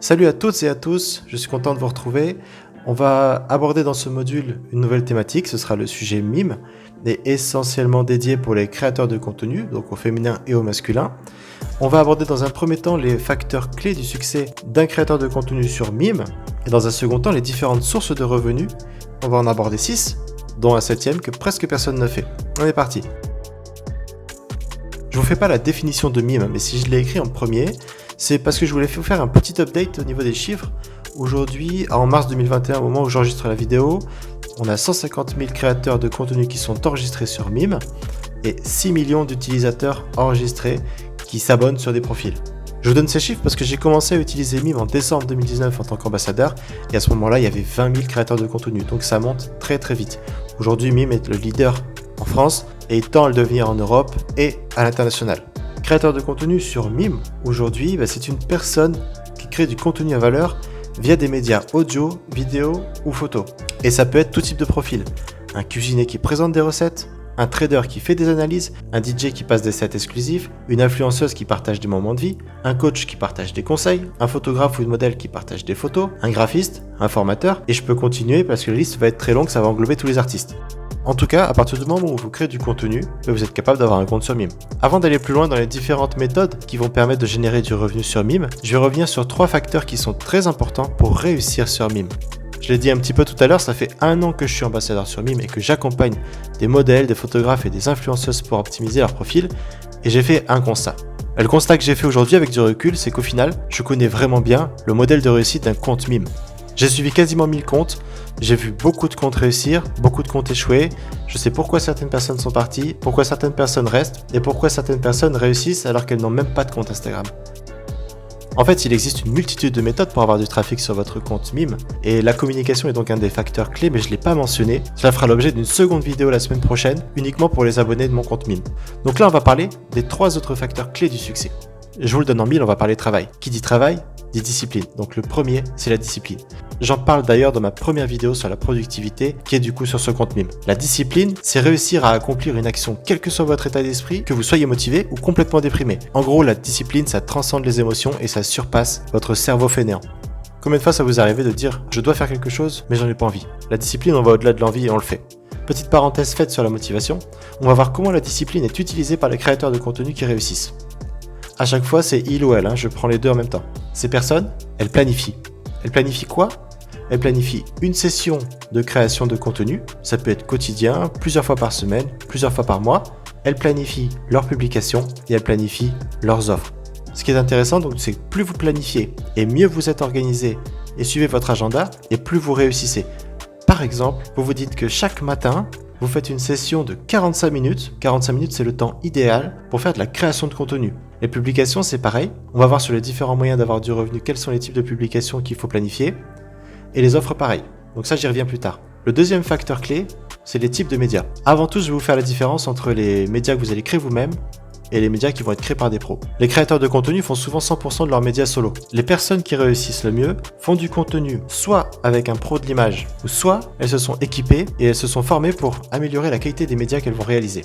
Salut à toutes et à tous, je suis content de vous retrouver. On va aborder dans ce module une nouvelle thématique, ce sera le sujet mime, et essentiellement dédié pour les créateurs de contenu, donc au féminin et au masculin. On va aborder dans un premier temps les facteurs clés du succès d'un créateur de contenu sur mime, et dans un second temps les différentes sources de revenus. On va en aborder 6, dont un 7e que presque personne ne fait. On est parti. Je vous fais pas la définition de mime, mais si je l'ai écrit en premier, c'est parce que je voulais vous faire un petit update au niveau des chiffres. Aujourd'hui, en mars 2021, au moment où j'enregistre la vidéo, on a 150 000 créateurs de contenu qui sont enregistrés sur Mime et 6 millions d'utilisateurs enregistrés qui s'abonnent sur des profils. Je vous donne ces chiffres parce que j'ai commencé à utiliser Mime en décembre 2019 en tant qu'ambassadeur et à ce moment-là, il y avait 20 000 créateurs de contenu, donc ça monte très très vite. Aujourd'hui, Mime est le leader en France et il tend à le devenir en Europe et à l'international. Créateur de contenu sur Mime, aujourd'hui, c'est une personne qui crée du contenu à valeur via des médias audio, vidéo ou photo. Et ça peut être tout type de profil. Un cuisinier qui présente des recettes, un trader qui fait des analyses, un DJ qui passe des sets exclusifs, une influenceuse qui partage des moments de vie, un coach qui partage des conseils, un photographe ou une modèle qui partage des photos, un graphiste, un formateur, et je peux continuer parce que la liste va être très longue, ça va englober tous les artistes. En tout cas, à partir du moment où vous créez du contenu, vous êtes capable d'avoir un compte sur Mime. Avant d'aller plus loin dans les différentes méthodes qui vont permettre de générer du revenu sur Mime, je vais revenir sur 3 facteurs qui sont très importants pour réussir sur Mime. Je l'ai dit un petit peu tout à l'heure, ça fait 1 an que je suis ambassadeur sur Mime et que j'accompagne des modèles, des photographes et des influenceuses pour optimiser leur profil, et j'ai fait un constat. Et le constat que j'ai fait aujourd'hui avec du recul, c'est qu'au final, je connais vraiment bien le modèle de réussite d'un compte Mime. J'ai suivi quasiment 1000 comptes, j'ai vu beaucoup de comptes réussir, beaucoup de comptes échouer, je sais pourquoi certaines personnes sont parties, pourquoi certaines personnes restent, et pourquoi certaines personnes réussissent alors qu'elles n'ont même pas de compte Instagram. En fait, il existe une multitude de méthodes pour avoir du trafic sur votre compte Mime, et la communication est donc un des facteurs clés, mais je ne l'ai pas mentionné. Cela fera l'objet d'une seconde vidéo la semaine prochaine, uniquement pour les abonnés de mon compte Mime. Donc là, on va parler des 3 autres facteurs clés du succès. Je vous le donne en mille, on va parler travail. Qui dit travail, dit discipline. Donc le premier, c'est la discipline. J'en parle d'ailleurs dans ma première vidéo sur la productivité, qui est du coup sur ce compte Mime. La discipline, c'est réussir à accomplir une action, quel que soit votre état d'esprit, que vous soyez motivé ou complètement déprimé. En gros, la discipline, ça transcende les émotions et ça surpasse votre cerveau fainéant. Combien de fois ça vous est arrivé de dire « je dois faire quelque chose, mais j'en ai pas envie ». La discipline, on va au-delà de l'envie et on le fait. Petite parenthèse faite sur la motivation, on va voir comment la discipline est utilisée par les créateurs de contenu qui réussissent. À chaque fois, c'est il ou elle, je prends les deux en même temps. Ces personnes, elles planifient. Elles planifient quoi ? Elles planifient une session de création de contenu, ça peut être quotidien, plusieurs fois par semaine, plusieurs fois par mois. Elles planifient leurs publications et elles planifient leurs offres. Ce qui est intéressant, donc, c'est que plus vous planifiez et mieux vous êtes organisé et suivez votre agenda, et plus vous réussissez. Par exemple, vous vous dites que chaque matin, vous faites une session de 45 minutes. 45 minutes, c'est le temps idéal pour faire de la création de contenu. Les publications, c'est pareil. On va voir sur les différents moyens d'avoir du revenu quels sont les types de publications qu'il faut planifier. Et les offres, pareil. Donc ça, j'y reviens plus tard. Le deuxième facteur clé, c'est les types de médias. Avant tout, je vais vous faire la différence entre les médias que vous allez créer vous-même et les médias qui vont être créés par des pros. Les créateurs de contenu font souvent 100% de leurs médias solo. Les personnes qui réussissent le mieux font du contenu soit avec un pro de l'image, ou soit elles se sont équipées et elles se sont formées pour améliorer la qualité des médias qu'elles vont réaliser.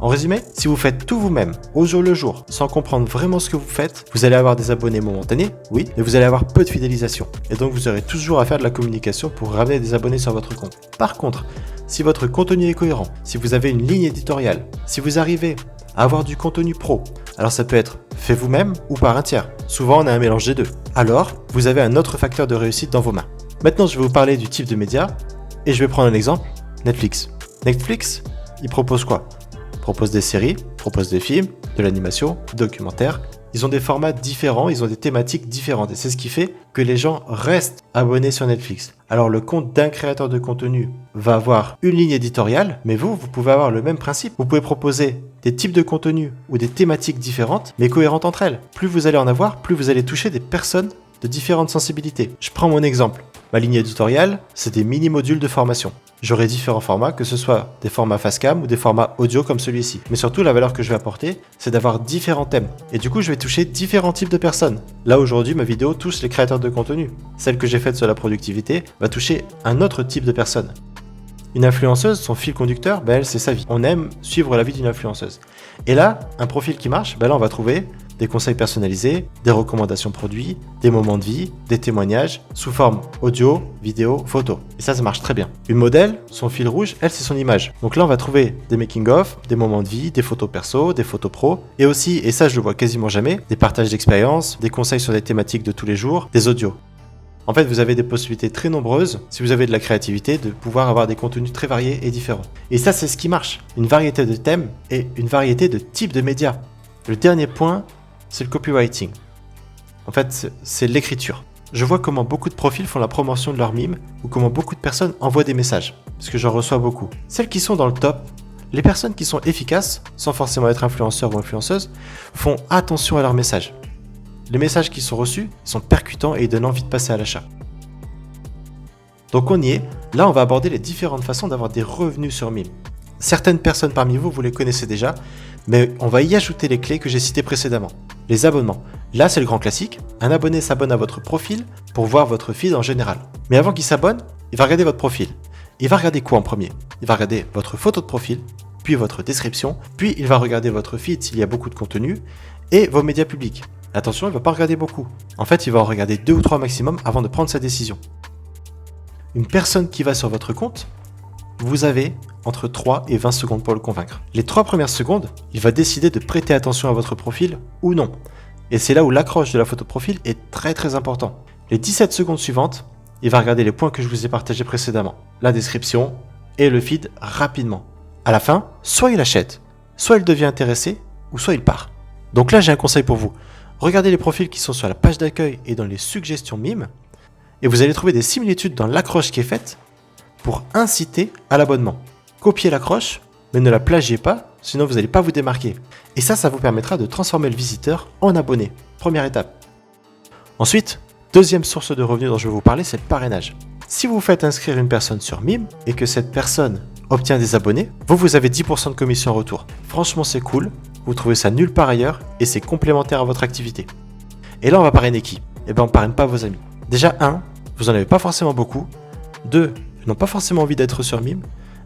En résumé, si vous faites tout vous-même, au jour le jour, sans comprendre vraiment ce que vous faites, vous allez avoir des abonnés momentanés, oui, mais vous allez avoir peu de fidélisation. Et donc vous aurez toujours à faire de la communication pour ramener des abonnés sur votre compte. Par contre, si votre contenu est cohérent, si vous avez une ligne éditoriale, si vous arrivez à avoir du contenu pro, alors ça peut être fait vous-même ou par un tiers. Souvent, on a un mélange des deux. Alors, vous avez un autre facteur de réussite dans vos mains. Maintenant, je vais vous parler du type de média et je vais prendre un exemple, Netflix. Netflix, il propose quoi ? Propose des séries, propose des films, de l'animation, des documentaires. Ils ont des formats différents, ils ont des thématiques différentes et c'est ce qui fait que les gens restent abonnés sur Netflix. Alors le compte d'un créateur de contenu va avoir une ligne éditoriale, mais vous pouvez avoir le même principe. Vous pouvez proposer des types de contenu ou des thématiques différentes, mais cohérentes entre elles. Plus vous allez en avoir, plus vous allez toucher des personnes de différentes sensibilités. Je prends mon exemple. Ma ligne éditoriale, c'est des mini-modules de formation. J'aurai différents formats, que ce soit des formats face cam ou des formats audio comme celui-ci. Mais surtout, la valeur que je vais apporter, c'est d'avoir différents thèmes. Et du coup, je vais toucher différents types de personnes. Là, aujourd'hui, ma vidéo touche les créateurs de contenu. Celle que j'ai faite sur la productivité va toucher un autre type de personne. Une influenceuse, son fil conducteur, elle, c'est sa vie. On aime suivre la vie d'une influenceuse. Et là, un profil qui marche, là, on va trouver des conseils personnalisés, des recommandations produits, des moments de vie, des témoignages, sous forme audio, vidéo, photo. Et ça marche très bien. Une modèle, son fil rouge, elle, c'est son image. Donc là, on va trouver des making-of, des moments de vie, des photos perso, des photos pro, et aussi, et ça je le vois quasiment jamais, des partages d'expériences, des conseils sur des thématiques de tous les jours, des audios. En fait, vous avez des possibilités très nombreuses, si vous avez de la créativité, de pouvoir avoir des contenus très variés et différents. Et ça, c'est ce qui marche. Une variété de thèmes et une variété de types de médias. Le dernier point, c'est le copywriting. En fait, c'est l'écriture. Je vois comment beaucoup de profils font la promotion de leur mime ou comment beaucoup de personnes envoient des messages, parce que j'en reçois beaucoup. Celles qui sont dans le top, les personnes qui sont efficaces, sans forcément être influenceurs ou influenceuses, font attention à leurs messages. Les messages qui sont reçus sont percutants et ils donnent envie de passer à l'achat. Donc on y est. Là, on va aborder les différentes façons d'avoir des revenus sur Mime. Certaines personnes parmi vous, vous les connaissez déjà, mais on va y ajouter les clés que j'ai citées précédemment. Les abonnements. Là, c'est le grand classique. Un abonné s'abonne à votre profil pour voir votre feed en général. Mais avant qu'il s'abonne, il va regarder votre profil. Il va regarder quoi en premier? Il va regarder votre photo de profil, puis votre description, puis il va regarder votre feed s'il y a beaucoup de contenu, et vos médias publics. Attention, il ne va pas regarder beaucoup. En fait, il va en regarder 2 ou 3 maximum avant de prendre sa décision. Une personne qui va sur votre compte, vous avez entre 3 et 20 secondes pour le convaincre. Les 3 premières secondes, il va décider de prêter attention à votre profil ou non. Et c'est là où l'accroche de la photo de profil est très très important. Les 17 secondes suivantes, il va regarder les points que je vous ai partagés précédemment. La description et le feed rapidement. À la fin, soit il achète, soit il devient intéressé, ou soit il part. Donc là, j'ai un conseil pour vous. Regardez les profils qui sont sur la page d'accueil et dans les suggestions Mime, et vous allez trouver des similitudes dans l'accroche qui est faite pour inciter à l'abonnement. Copiez l'accroche, mais ne la plagiez pas, sinon vous n'allez pas vous démarquer. Et ça vous permettra de transformer le visiteur en abonné. Première étape. Ensuite, deuxième source de revenus dont je vais vous parler, c'est le parrainage. Si vous faites inscrire une personne sur Mime et que cette personne obtient des abonnés, vous avez 10% de commission en retour. Franchement, c'est cool. Vous trouvez ça nulle part ailleurs et c'est complémentaire à votre activité. Et là, on va parrainer qui? Eh bien, on ne parraine pas vos amis. Déjà, 1, vous n'en avez pas forcément beaucoup. 2, ils n'ont pas forcément envie d'être sur Mime.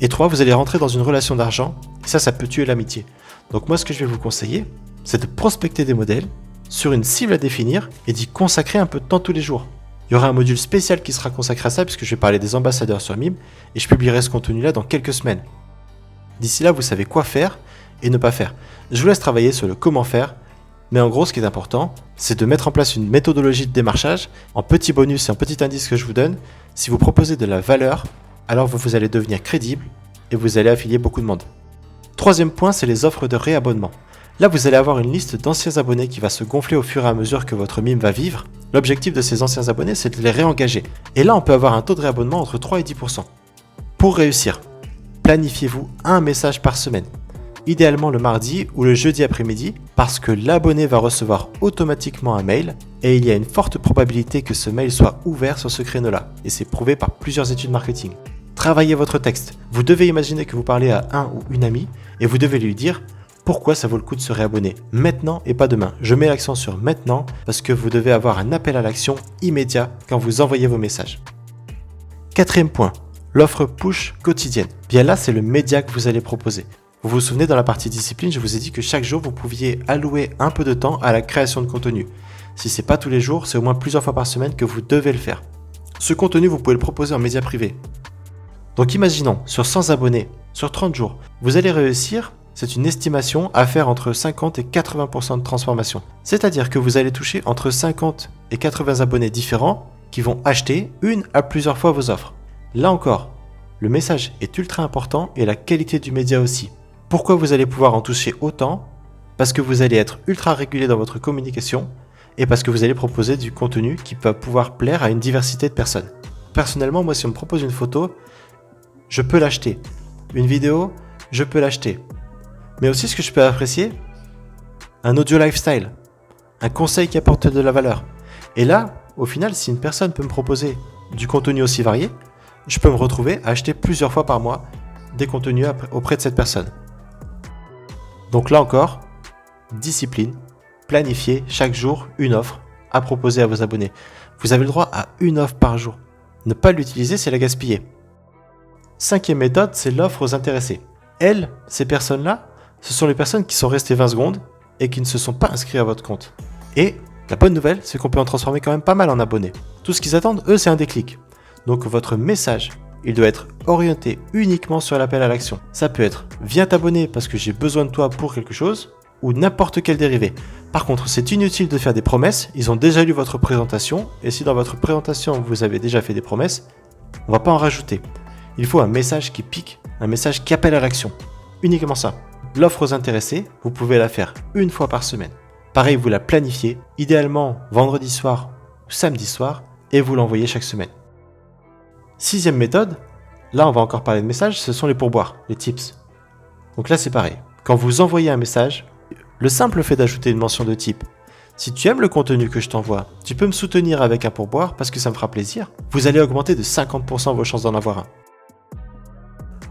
Et 3, vous allez rentrer dans une relation d'argent. Et ça peut tuer l'amitié. Donc moi, ce que je vais vous conseiller, c'est de prospecter des modèles sur une cible à définir et d'y consacrer un peu de temps tous les jours. Il y aura un module spécial qui sera consacré à ça puisque je vais parler des ambassadeurs sur Mime et je publierai ce contenu-là dans quelques semaines. D'ici là, vous savez quoi faire et ne pas faire. Je vous laisse travailler sur le comment faire, mais en gros, ce qui est important, c'est de mettre en place une méthodologie de démarchage. En petit bonus et en petit indice que je vous donne, si vous proposez de la valeur, alors vous allez devenir crédible et vous allez affilier beaucoup de monde. Troisième point, c'est les offres de réabonnement. Là, vous allez avoir une liste d'anciens abonnés qui va se gonfler au fur et à mesure que votre Mime va vivre. L'objectif de ces anciens abonnés, c'est de les réengager. Et là, on peut avoir un taux de réabonnement entre 3 et 10%. Pour réussir, planifiez-vous un message par semaine. Idéalement le mardi ou le jeudi après-midi, parce que l'abonné va recevoir automatiquement un mail et il y a une forte probabilité que ce mail soit ouvert sur ce créneau-là. Et c'est prouvé par plusieurs études marketing. Travaillez votre texte. Vous devez imaginer que vous parlez à un ou une amie et vous devez lui dire pourquoi ça vaut le coup de se réabonner maintenant et pas demain. Je mets l'accent sur maintenant parce que vous devez avoir un appel à l'action immédiat quand vous envoyez vos messages. Quatrième point, l'offre push quotidienne. Bien là, c'est le média que vous allez proposer. Vous vous souvenez, dans la partie discipline, je vous ai dit que chaque jour, vous pouviez allouer un peu de temps à la création de contenu. Si ce n'est pas tous les jours, c'est au moins plusieurs fois par semaine que vous devez le faire. Ce contenu, vous pouvez le proposer en média privé. Donc imaginons, sur 100 abonnés, sur 30 jours, vous allez réussir, c'est une estimation, à faire entre 50 et 80% de transformation. C'est-à-dire que vous allez toucher entre 50 et 80 abonnés différents qui vont acheter une à plusieurs fois vos offres. Là encore, le message est ultra important et la qualité du média aussi. Pourquoi vous allez pouvoir en toucher autant? Parce que vous allez être ultra régulier dans votre communication et parce que vous allez proposer du contenu qui va pouvoir plaire à une diversité de personnes. Personnellement, moi, si on me propose une photo, je peux l'acheter. Une vidéo, je peux l'acheter. Mais aussi, ce que je peux apprécier, un audio lifestyle, un conseil qui apporte de la valeur. Et là, au final, si une personne peut me proposer du contenu aussi varié, je peux me retrouver à acheter plusieurs fois par mois des contenus auprès de cette personne. Donc là encore, discipline, planifiez chaque jour une offre à proposer à vos abonnés. Vous avez le droit à une offre par jour. Ne pas l'utiliser, c'est la gaspiller. Cinquième méthode, c'est l'offre aux intéressés. Elles, ces personnes-là, ce sont les personnes qui sont restées 20 secondes et qui ne se sont pas inscrits à votre compte. Et la bonne nouvelle, c'est qu'on peut en transformer quand même pas mal en abonnés. Tout ce qu'ils attendent, eux, c'est un déclic. Donc votre message, il doit être orienté uniquement sur l'appel à l'action. Ça peut être « Viens t'abonner parce que j'ai besoin de toi pour quelque chose » ou n'importe quel dérivé. Par contre, c'est inutile de faire des promesses, ils ont déjà lu votre présentation, et si dans votre présentation vous avez déjà fait des promesses, on va pas en rajouter. Il faut un message qui pique, un message qui appelle à l'action. Uniquement ça. L'offre aux intéressés, vous pouvez la faire une fois par semaine. Pareil, vous la planifiez, idéalement vendredi soir ou samedi soir, et vous l'envoyez chaque semaine. 6e méthode, là on va encore parler de messages, ce sont les pourboires, les tips. Donc là c'est pareil. Quand vous envoyez un message, le simple fait d'ajouter une mention de type « Si tu aimes le contenu que je t'envoie, tu peux me soutenir avec un pourboire parce que ça me fera plaisir », vous allez augmenter de 50% vos chances d'en avoir un.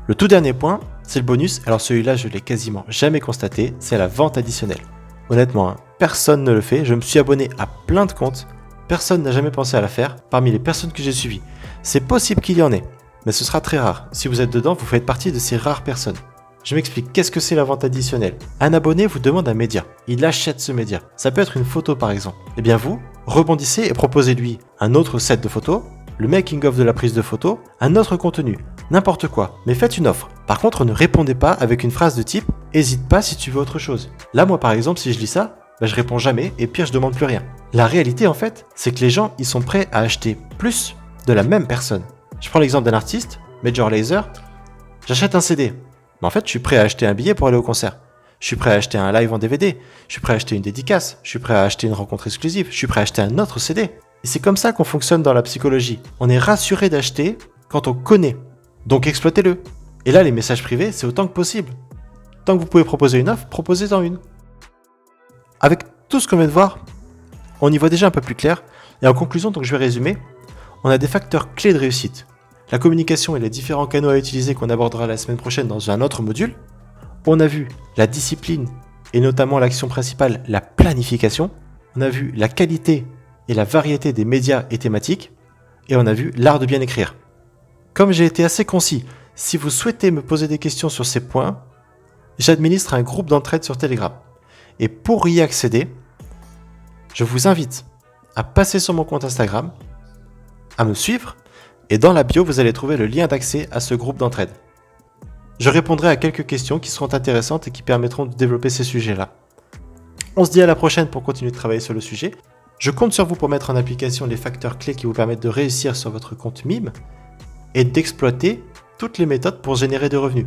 Le tout dernier point, c'est le bonus, alors celui-là je l'ai quasiment jamais constaté, c'est la vente additionnelle. Honnêtement, personne ne le fait, je me suis abonné à plein de comptes, personne n'a jamais pensé à la faire parmi les personnes que j'ai suivies. C'est possible qu'il y en ait, mais ce sera très rare. Si vous êtes dedans, vous faites partie de ces rares personnes. Je m'explique, qu'est-ce que c'est la vente additionnelle? Un abonné vous demande un média, il achète ce média. Ça peut être une photo par exemple. Eh bien vous, rebondissez et proposez-lui un autre set de photos, le making of de la prise de photo, un autre contenu, n'importe quoi, mais faites une offre. Par contre, ne répondez pas avec une phrase de type « Hésite pas si tu veux autre chose ». Là, moi par exemple, si je lis ça, je réponds jamais et pire, je demande plus rien. La réalité en fait, c'est que les gens, ils sont prêts à acheter plus de la même personne. Je prends l'exemple d'un artiste, Major Lazer, j'achète un CD. Mais en fait, je suis prêt à acheter un billet pour aller au concert. Je suis prêt à acheter un live en DVD. Je suis prêt à acheter une dédicace. Je suis prêt à acheter une rencontre exclusive. Je suis prêt à acheter un autre CD. Et c'est comme ça qu'on fonctionne dans la psychologie. On est rassuré d'acheter quand on connaît. Donc exploitez-le. Et là, les messages privés, c'est autant que possible. Tant que vous pouvez proposer une offre, proposez-en une. Avec tout ce qu'on vient de voir, on y voit déjà un peu plus clair. Et en conclusion, donc je vais résumer. On a des facteurs clés de réussite. La communication et les différents canaux à utiliser qu'on abordera la semaine prochaine dans un autre module. On a vu la discipline et notamment l'action principale, la planification. On a vu la qualité et la variété des médias et thématiques. Et on a vu l'art de bien écrire. Comme j'ai été assez concis, si vous souhaitez me poser des questions sur ces points, j'administre un groupe d'entraide sur Telegram. Et pour y accéder, je vous invite à passer sur mon compte Instagram, à me suivre, et dans la bio, vous allez trouver le lien d'accès à ce groupe d'entraide. Je répondrai à quelques questions qui seront intéressantes et qui permettront de développer ces sujets-là. On se dit à la prochaine pour continuer de travailler sur le sujet. Je compte sur vous pour mettre en application les facteurs clés qui vous permettent de réussir sur votre compte Mime et d'exploiter toutes les méthodes pour générer des revenus.